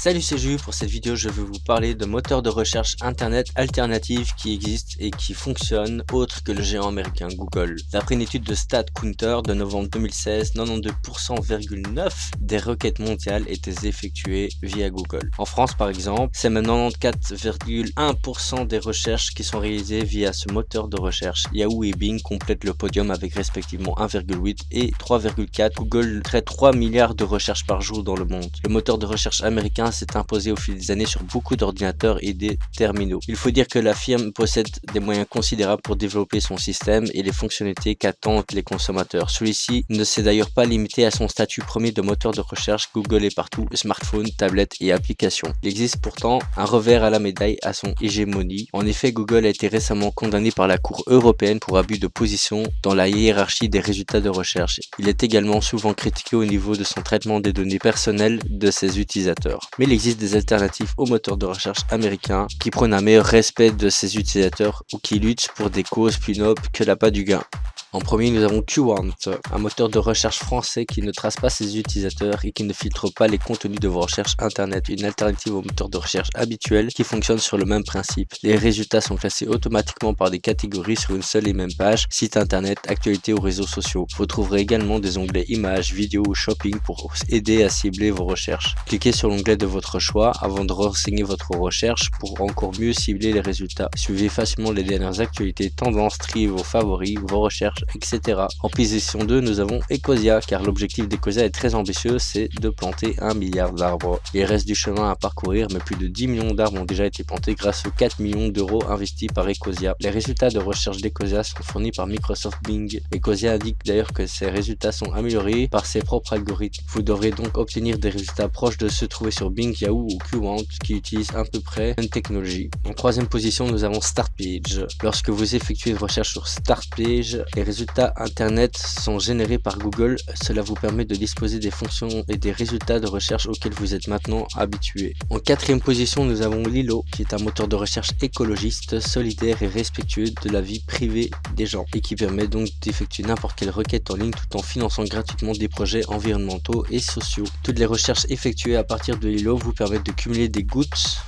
Salut, c'est Jules. Pour cette vidéo, je vais vous parler de moteurs de recherche internet alternatifs qui existent et qui fonctionnent autres que le géant américain Google. D'après une étude de StatCounter de novembre 2016, 92,9% des requêtes mondiales étaient effectuées via Google. En France, par exemple, c'est même 94,1% des recherches qui sont réalisées via ce moteur de recherche. Yahoo et Bing complètent le podium avec respectivement 1,8 et 3,4. Google traite 3 milliards de recherches par jour dans le monde. Le moteur de recherche américain s'est imposé au fil des années sur beaucoup d'ordinateurs et des terminaux. Il faut dire que la firme possède des moyens considérables pour développer son système et les fonctionnalités qu'attendent les consommateurs. Celui-ci ne s'est d'ailleurs pas limité à son statut premier de moteur de recherche. Google est partout, smartphone, tablette et applications. Il existe pourtant un revers à la médaille à son hégémonie. En effet, Google a été récemment condamné par la Cour européenne pour abus de position dans la hiérarchie des résultats de recherche. Il est également souvent critiqué au niveau de son traitement des données personnelles de ses utilisateurs. Mais il existe des alternatives aux moteurs de recherche américains qui prônent un meilleur respect de ses utilisateurs ou qui luttent pour des causes plus nobles que l'appât du gain. En premier, nous avons Qwant, un moteur de recherche français qui ne trace pas ses utilisateurs et qui ne filtre pas les contenus de vos recherches internet, une alternative au moteur de recherche habituel qui fonctionne sur le même principe. Les résultats sont classés automatiquement par des catégories sur une seule et même page, site internet, actualités ou réseaux sociaux. Vous trouverez également des onglets images, vidéos ou shopping pour aider à cibler vos recherches. Cliquez sur l'onglet de votre choix avant de renseigner votre recherche pour encore mieux cibler les résultats. Suivez facilement les dernières actualités, tendances, triez vos favoris, vos recherches, etc. En position 2, nous avons Ecosia, car l'objectif d'Ecosia est très ambitieux, c'est de planter 1 milliard d'arbres. Il reste du chemin à parcourir, mais plus de 10 millions d'arbres ont déjà été plantés grâce aux 4 millions d'euros investis par Ecosia. Les résultats de recherche d'Ecosia sont fournis par Microsoft Bing. Ecosia indique d'ailleurs que ces résultats sont améliorés par ses propres algorithmes. Vous devrez donc obtenir des résultats proches de ceux trouvés sur Bing, Yahoo ou Qwant, qui utilisent à peu près une technologie. En troisième position, nous avons Startpage. Lorsque vous effectuez une recherche sur Startpage, les résultats internet sont générés par Google. Cela vous permet de disposer des fonctions et des résultats de recherche auxquels vous êtes maintenant habitué. En quatrième position, nous avons Lilo, qui est un moteur de recherche écologiste, solidaire et respectueux de la vie privée des gens et qui permet donc d'effectuer n'importe quelle requête en ligne tout en finançant gratuitement des projets environnementaux et sociaux. Toutes les recherches effectuées à partir de Lilo vous permettent de cumuler des gouttes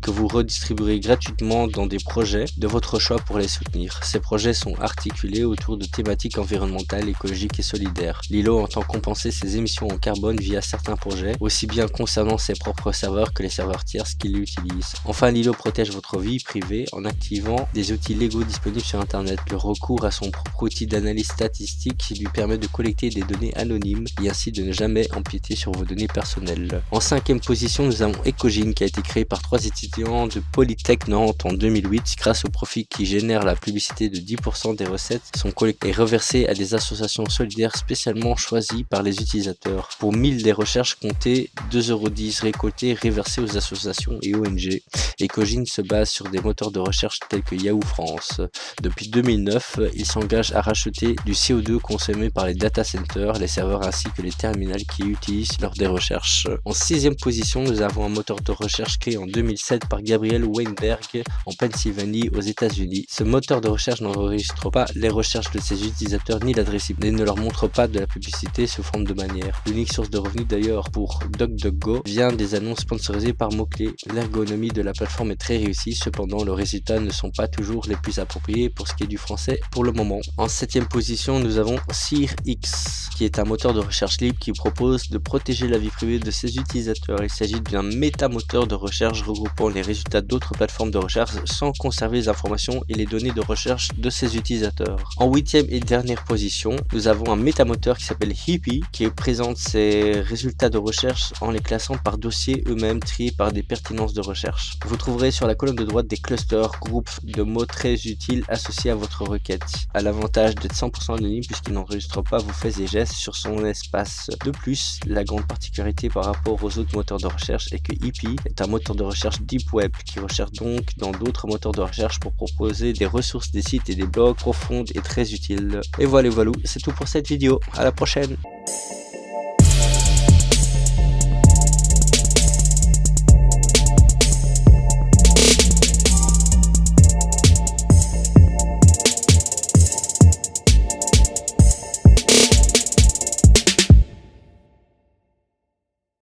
que vous redistribuerez gratuitement dans des projets de votre choix pour les soutenir. Ces projets sont articulés autour de thématiques environnementales, écologiques et solidaires. Lilo entend compenser ses émissions en carbone via certains projets, aussi bien concernant ses propres serveurs que les serveurs tierces qui l'utilisent. Enfin, Lilo protège votre vie privée en activant des outils légaux disponibles sur Internet. Le recours à son propre outil d'analyse statistique qui lui permet de collecter des données anonymes et ainsi de ne jamais empiéter sur vos données personnelles. En cinquième position, nous avons Ecogine, qui a été créé par 3 étudiants de Polytech Nantes en 2008. Grâce au profit qui génère la publicité de 10% des recettes sont collectées et reversées à des associations solidaires spécialement choisies par les utilisateurs. Pour 1000 des recherches comptées, 2,10 € récoltés reversés aux associations et ONG. Ecogine se base sur des moteurs de recherche tels que Yahoo France. Depuis 2009, il s'engage à racheter du CO2 consommé par les data centers, les serveurs ainsi que les terminals qui utilisent lors des recherches. En sixième position, nous avons un moteur de recherche créé en 2007 par Gabriel Weinberg en Pennsylvanie aux États-Unis. Ce moteur de recherche n'enregistre pas les recherches de ses utilisateurs ni l'adresse email et ne leur montre pas de la publicité sous forme de bannière. L'unique source de revenus d'ailleurs pour DuckDuckGo vient des annonces sponsorisées par mots-clés. L'ergonomie de la plateforme est très réussie, cependant les résultats ne sont pas toujours les plus appropriés pour ce qui est du français pour le moment. En septième position, nous avons SearX, qui est un moteur de recherche libre qui propose de protéger la vie privée de ses utilisateurs. Il s'agit d'un métamoteur de recherche regroupant les résultats d'autres plateformes de recherche sans conserver les informations et les données de recherche de ses utilisateurs. En huitième et dernière position, nous avons un métamoteur qui s'appelle Hippie qui présente ses résultats de recherche en les classant par dossier eux-mêmes triés par des pertinences de recherche. Vous trouverez sur la colonne de droite des clusters, groupes de mots très utiles associés à votre requête, à l'avantage d'être 100% anonyme puisqu'il n'enregistre pas vos faits et gestes sur son espace. De plus, la grande particularité par rapport aux autres moteurs de recherche est que Hippie est un moteur de recherche Deep Web qui recherche donc dans d'autres moteurs de recherche pour proposer des ressources, des sites et des blogs profondes et très utiles. Et voilà, c'est tout pour cette vidéo. À la prochaine.